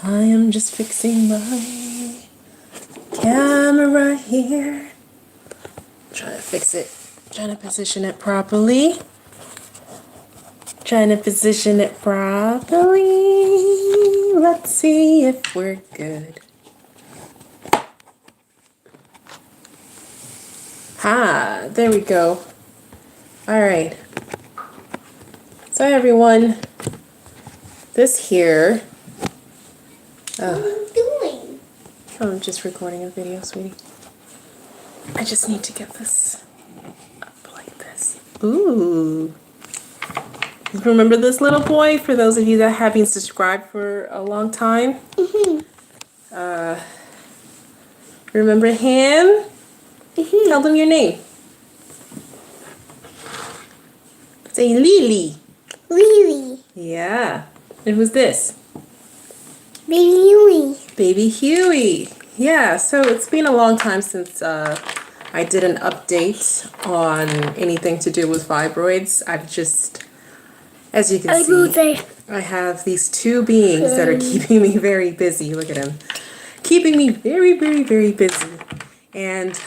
I am just fixing my camera here. Trying to fix it. Trying to position it properly. Let's see if we're good. There we go. Alright. So everyone, this here. What are you doing? I'm just recording a video, sweetie. I just need to get this up like this. Ooh. Remember this little boy? For those of you that have been subscribed for a long time. Remember him? Tell them your name. Say Lily. Lily. Yeah. And who's this? Baby Huey. Baby Huey. Yeah, so it's been a long time since I did an update on anything to do with fibroids. I've just, as you can see, I have these two beings that are keeping me very busy. Look at him. Keeping me very, very, very busy. And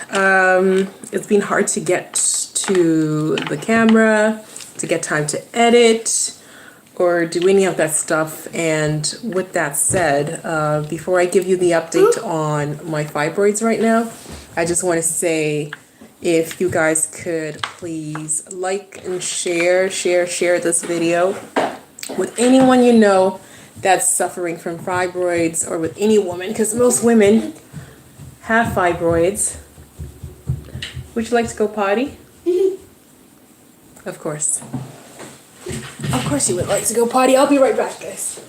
it's been hard to get to the camera, to get time to edit, or do any of that stuff. And with that said, before I give you the update on my fibroids right now, I just want to say, if you guys could please like and share this video with anyone you know that's suffering from fibroids, or with any woman, because most women have fibroids. Would you like to go potty? Of course. Of course you would like to go potty. I'll be right back, guys.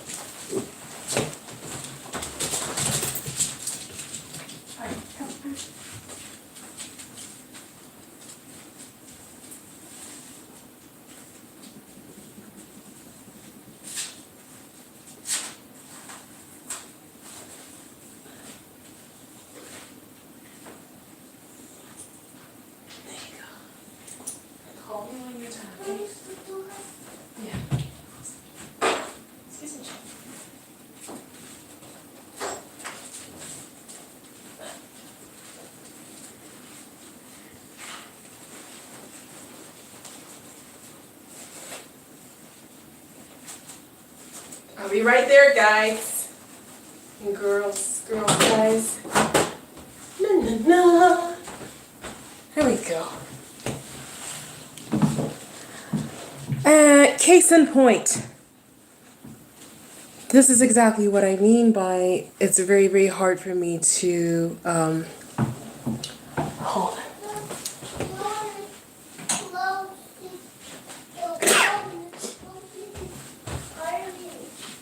I'll be right there, guys. And girls, guys. Na. There we go. Case in point. This is exactly what I mean by it's very, very hard for me to, hold on.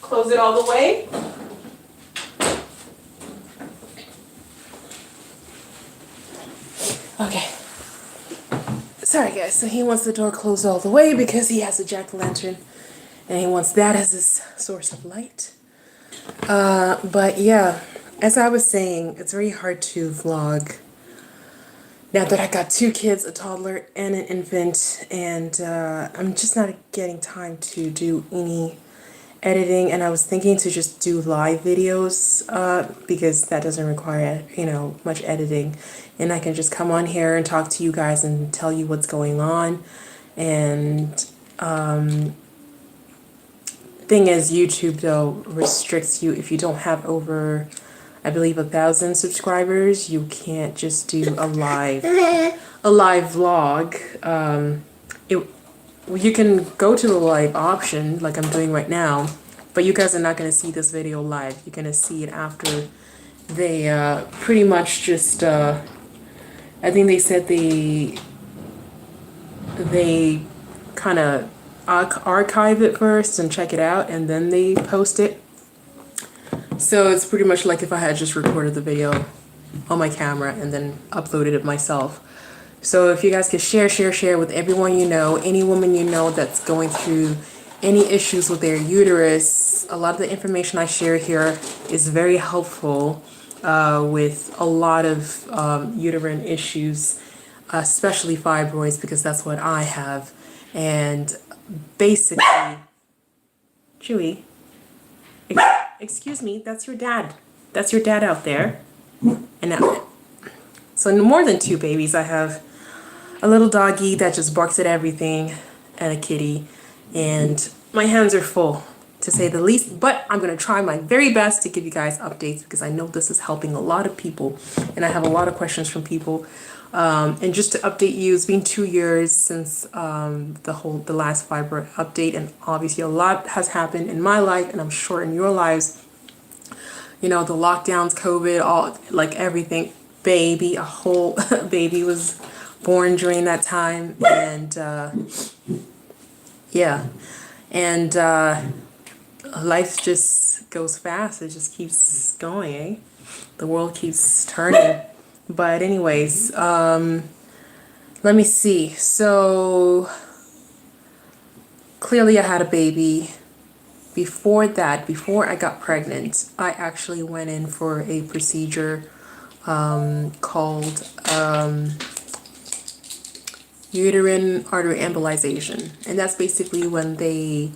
Close it all the way. Okay. Sorry guys, so he wants the door closed all the way because he has a jack-o'-lantern and he wants that as his source of light. But yeah, as I was saying, it's very hard to vlog now that I got two kids, a toddler and an infant, and I'm just not getting time to do any editing, and I was thinking to just do live videos because that doesn't require, much editing, and I can just come on here and talk to you guys and tell you what's going on. And thing is, YouTube though restricts you if you don't have over, I believe, 1,000 subscribers. You can't just do a live vlog. You can go to the live option like I'm doing right now, but you guys are not going to see this video live. You're going to see it after they pretty much just, I think they said they kind of archive it first and check it out, and then they post it. So it's pretty much like if I had just recorded the video on my camera and then uploaded it myself. So if you guys could share with everyone you know, any woman you know that's going through any issues with their uterus. A lot of the information I share here is very helpful with a lot of uterine issues, especially fibroids, because that's what I have. And basically, Chewy, Excuse me, that's your dad. That's your dad out there. And so more than 2 babies. I have a little doggy that just barks at everything, and a kitty. And my hands are full, to say the least. But I'm going to try my very best to give you guys updates, because I know this is helping a lot of people. And I have a lot of questions from people. And just to update you, it's been 2 years since the last fibroid update. And obviously a lot has happened in my life, and I'm sure in your lives. You know, the lockdowns, COVID, all, like everything. Baby, a whole baby was born during that time. And yeah, and life just goes fast. It just keeps going, eh? The world keeps turning. But anyways, let me see. So clearly I had a baby. Before that, before I got pregnant, I actually went in for a procedure called uterine artery embolization. And that's basically when they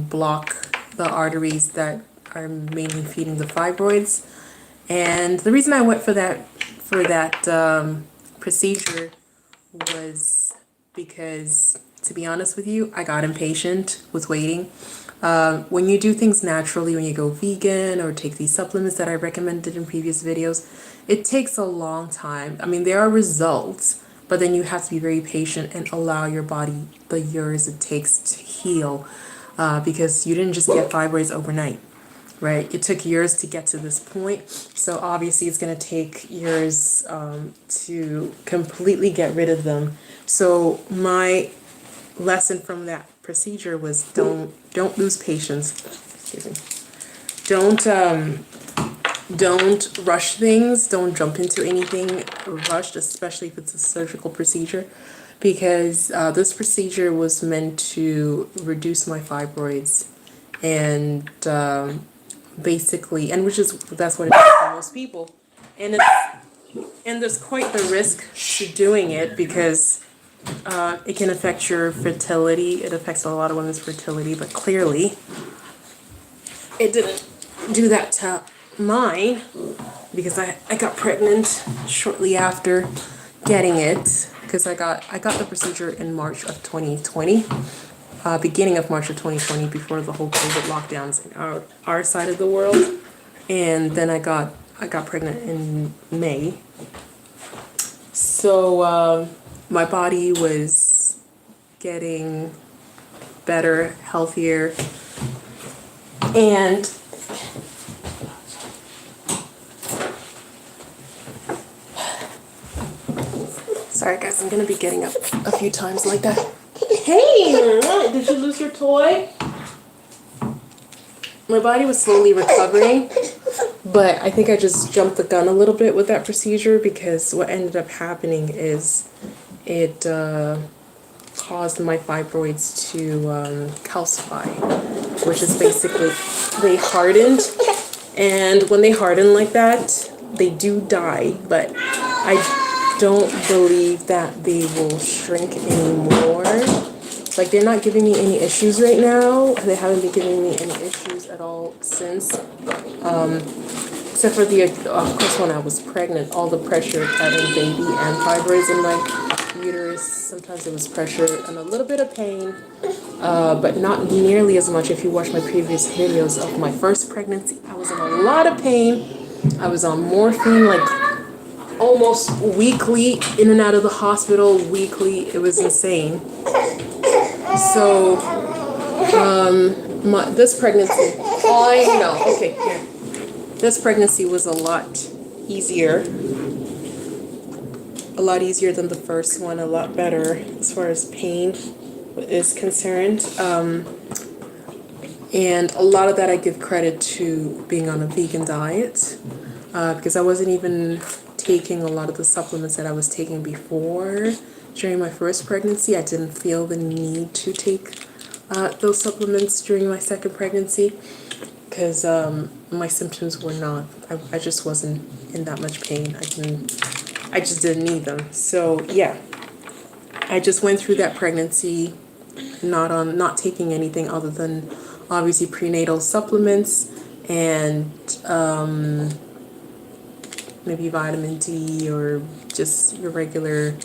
block the arteries that are mainly feeding the fibroids. And the reason I went for that procedure was because, to be honest with you, I got impatient with waiting. When you do things naturally, when you go vegan or take these supplements that I recommended in previous videos, it takes a long time. I mean, there are results, but then you have to be very patient and allow your body the years it takes to heal, because you didn't just get fibroids overnight, right? It took years to get to this point. So obviously it's going to take years to completely get rid of them. So my lesson from that procedure was don't lose patience. Excuse me. Don't rush things. Don't jump into anything rushed, especially if it's a surgical procedure, because this procedure was meant to reduce my fibroids, and basically, and that's what it is for most people, and there's quite the risk to doing it, because it can affect your fertility. It affects a lot of women's fertility, but clearly it didn't do that to mine, because I got pregnant shortly after getting it, because I got the procedure in March of 2020, beginning of March of 2020, before the whole COVID lockdowns in our side of the world. And then I got pregnant in May. So my body was getting better, healthier, and sorry guys, I'm gonna be getting up a few times like that. Hey, what? Did you lose your toy? My body was slowly recovering, but I think I just jumped the gun a little bit with that procedure, because what ended up happening is it caused my fibroids to calcify, which is basically they hardened. And when they harden like that, they do die, but I don't believe that they will shrink anymore. Like, they're not giving me any issues right now. They haven't been giving me any issues at all since. Except for of course, when I was pregnant, all the pressure having baby and fibroids in my uterus. Sometimes it was pressure and a little bit of pain, but not nearly as much. If you watch my previous videos of my first pregnancy, I was in a lot of pain. I was on morphine, like almost weekly, in and out of the hospital weekly. It was insane. So, this pregnancy, I know, okay, here. This pregnancy was a lot easier than the first one, a lot better as far as pain is concerned. And a lot of that I give credit to being on a vegan diet, because I wasn't even taking a lot of the supplements that I was taking before. During my first pregnancy, I didn't feel the need to take those supplements during my second pregnancy, because my symptoms were not, I just wasn't in that much pain. I just didn't need them. So yeah, I just went through that pregnancy not taking anything other than obviously prenatal supplements, and maybe vitamin D or just your regular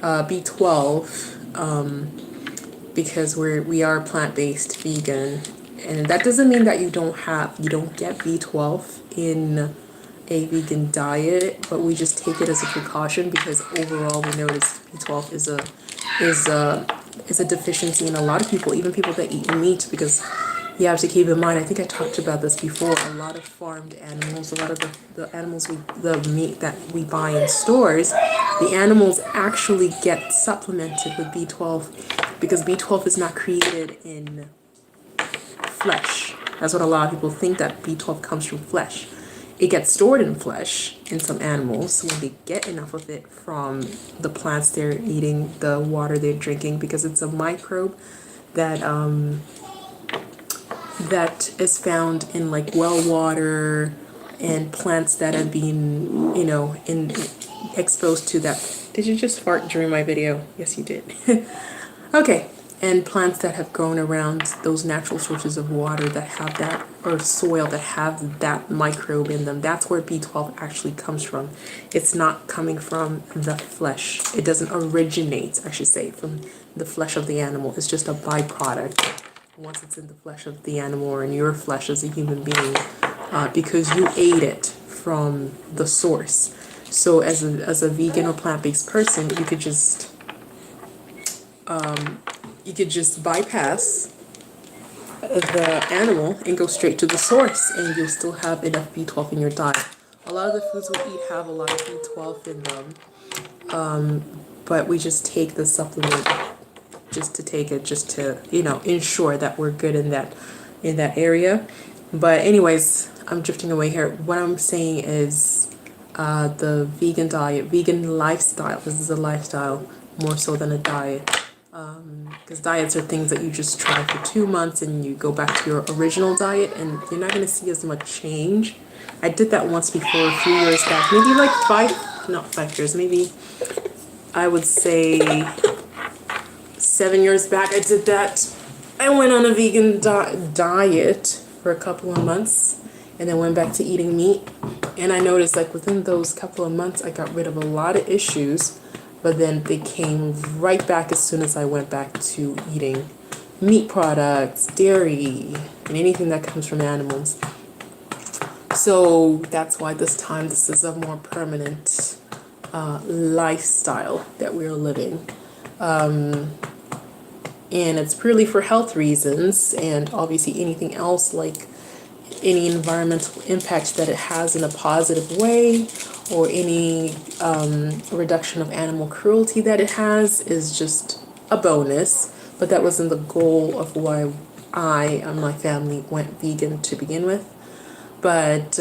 B12, because we are plant-based vegan, and that doesn't mean that you don't get B12 in a vegan diet, but we just take it as a precaution because overall we notice B12 is a deficiency in a lot of people, even people that eat meat, because you have to keep in mind, I think I talked about this before, a lot of farmed animals, a lot of the animals, the meat that we buy in stores, the animals actually get supplemented with B12 because B12 is not created in flesh. That's what a lot of people think, that B12 comes from flesh. It gets stored in flesh in some animals when they get enough of it from the plants they're eating, the water they're drinking, because it's a microbe that that is found in like well water and plants that have been, exposed to that. Did you just fart during my video? Yes, you did. Okay. And plants that have grown around those natural sources of water that have that, or soil that have that microbe in them. That's where B12 actually comes from. It's not coming from the flesh. It doesn't originate, I should say, from the flesh of the animal. It's just a byproduct once it's in the flesh of the animal, or in your flesh as a human being, because you ate it from the source. So as a vegan or plant-based person, you could just bypass the animal and go straight to the source, and you'll still have enough B12 in your diet. A lot of the foods we eat have a lot of B12 in them, but we just take the supplement just to take it, just to ensure that we're good in that area. But anyways, I'm drifting away here. What I'm saying is the vegan diet, vegan lifestyle. This is a lifestyle more so than a diet. Because diets are things that you just try for 2 months and you go back to your original diet, and you're not going to see as much change. I did that once before, a few years back, maybe like 5 years, maybe I would say 7 years back I did that. I went on a vegan diet for a couple of months and then went back to eating meat, and I noticed like within those couple of months I got rid of a lot of issues. But then they came right back as soon as I went back to eating meat products, dairy, and anything that comes from animals. So that's why this is a more permanent lifestyle that we're living. And it's purely for health reasons, and obviously anything else, like any environmental impact that it has in a positive way, or any reduction of animal cruelty that it has, is just a bonus. But that wasn't the goal of why I and my family went vegan to begin with. But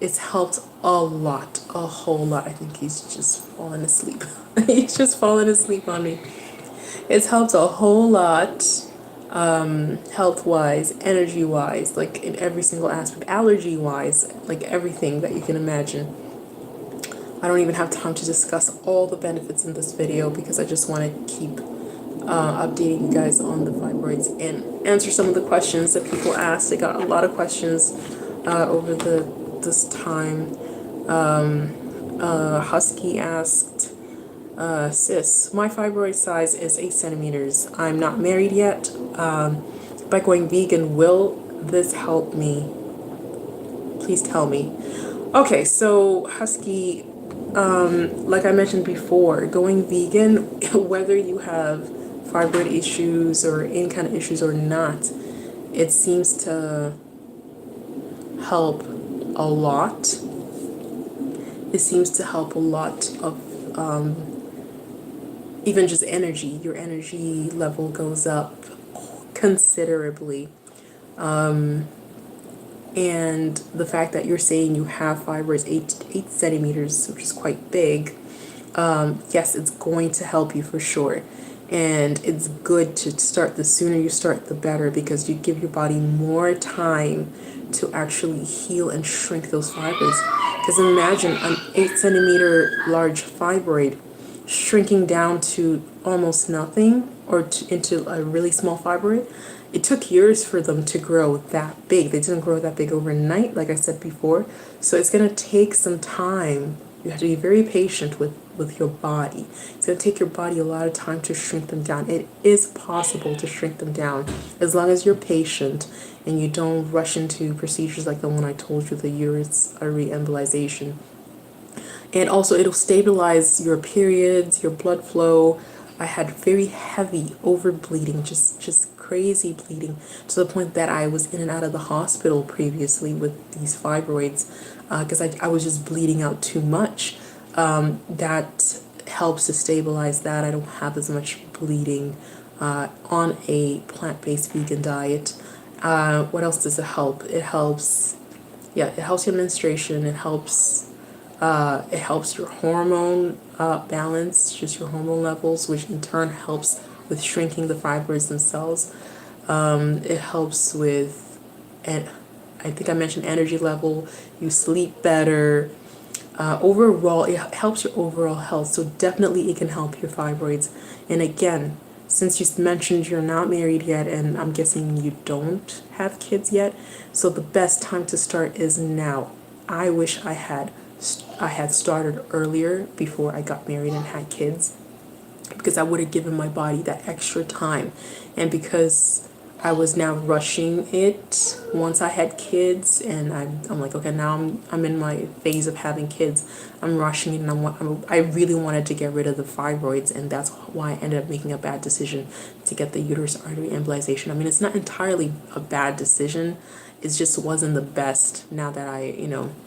it's helped a lot, a whole lot. I think he's just fallen asleep. He's just fallen asleep on me. It's helped a whole lot, health-wise, energy-wise, like in every single aspect, allergy-wise, like everything that you can imagine. I don't even have time to discuss all the benefits in this video because I just want to keep updating you guys on the fibroids and answer some of the questions that people asked. I got a lot of questions over this time. Husky asked, sis, my fibroid size is 8 centimeters. I'm not married yet. By going vegan, will this help me? Please tell me. Okay, so Husky, like I mentioned before, going vegan, whether you have fibroid issues or any kind of issues or not, it seems to help a lot. It seems to help a lot of even just energy. Your energy level goes up considerably. And the fact that you're saying you have fibroids 8 centimeters, which is quite big, yes, it's going to help you for sure. And it's good to start. The sooner you start, the better, because you give your body more time to actually heal and shrink those fibroids. Because imagine an 8 centimeter large fibroid shrinking down to almost nothing, or into a really small fibroid, it took years for them to grow that big. They didn't grow that big overnight, like I said before. So it's going to take some time. You have to be very patient with your body. It's going to take your body a lot of time to shrink them down. It is possible to shrink them down as long as you're patient and you don't rush into procedures like the one I told you, the uterus reembolization. And also it'll stabilize your periods, your blood flow. I had very heavy overbleeding, just crazy bleeding, to the point that I was in and out of the hospital previously with these fibroids, because I was just bleeding out too much. That helps to stabilize that. I don't have as much bleeding on a plant-based vegan diet. What else does it help? It helps, yeah, it helps your menstruation. It helps your hormone balance, just your hormone levels, which in turn helps with shrinking the fibers themselves. It helps with, and I think I mentioned energy level. You sleep better. Overall, it helps your overall health. So definitely it can help your fibroids. And again, since you mentioned you're not married yet, and I'm guessing you don't have kids yet, so the best time to start is now. I wish I had started earlier before I got married and had kids, because I would have given my body that extra time. And because I was now rushing it once I had kids, and I'm like, okay, now I'm in my phase of having kids. I'm rushing it, and I really wanted to get rid of the fibroids, and that's why I ended up making a bad decision to get the uterus artery embolization. I mean, it's not entirely a bad decision. It just wasn't the best. Now that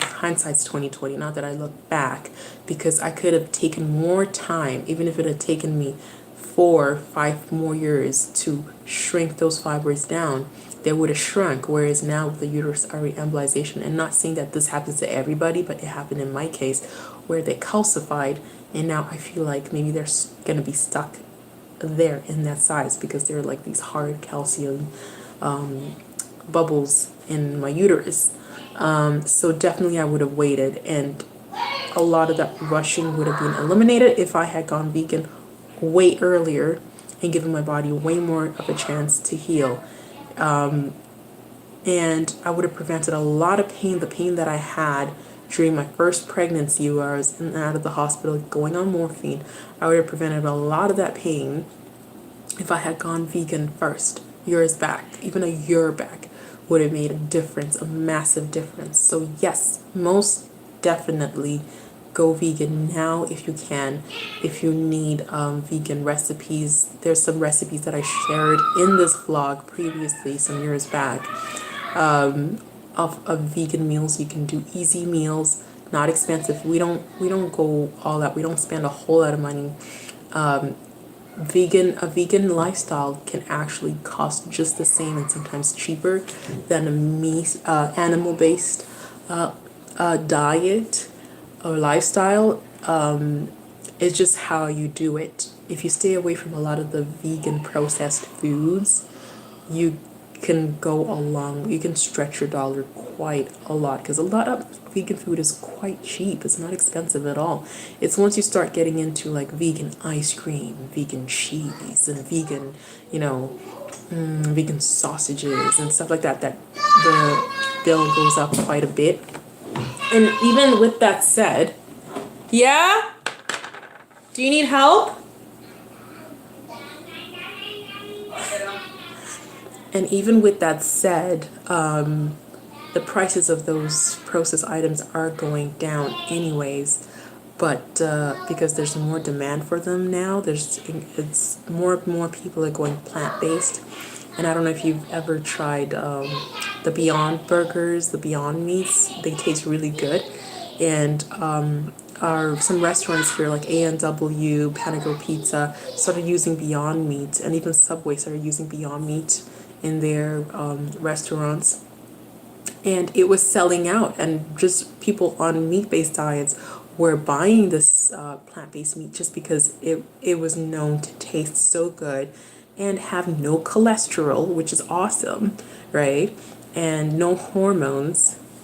hindsight's 2020. Now that I look back, because I could have taken more time, even if it had taken me 4-5 more years to shrink those fibroids down, they would have shrunk. Whereas now with the uterus artery embolization, and not saying that this happens to everybody, but it happened in my case, where they calcified, and now I feel like maybe they're gonna be stuck there in that size, because they're like these hard calcium bubbles in my uterus. So definitely I would have waited, and a lot of that rushing would have been eliminated if I had gone vegan way earlier and given my body way more of a chance to heal. And I would have prevented a lot of pain, the pain that I had during my first pregnancy, where I was in and out of the hospital going on morphine. I would have prevented a lot of that pain if I had gone vegan first, years back, even a year back, would have made a difference, a massive difference. So yes, most definitely go vegan now if you can. If you need vegan recipes, there's some recipes that I shared in this vlog previously, some years back, of vegan meals. You can do easy meals, not expensive. We don't go all out. We don't spend a whole lot of money. A vegan lifestyle can actually cost just the same, and sometimes cheaper, than a animal-based diet or lifestyle. It's just how you do it. If you stay away from a lot of the vegan processed foods, you you can stretch your dollar quite a lot, because a lot of vegan food is quite cheap. It's not expensive at all. It's once you start getting into like vegan ice cream, vegan cheese, and vegan, vegan sausages and stuff like that, that the bill goes up quite a bit. And even with that said, yeah? Do you need help? And even with that said, the prices of those processed items are going down anyways. But because there's more demand for them now, it's more and more people are going plant-based. And I don't know if you've ever tried the Beyond Burgers, the Beyond Meats. They taste really good. And some restaurants here like A&W, Panago Pizza started using Beyond Meat, and even Subway started using Beyond Meat in their restaurants. And it was selling out, and just people on meat-based diets were buying this plant-based meat just because it was known to taste so good and have no cholesterol, which is awesome, right? And no hormones.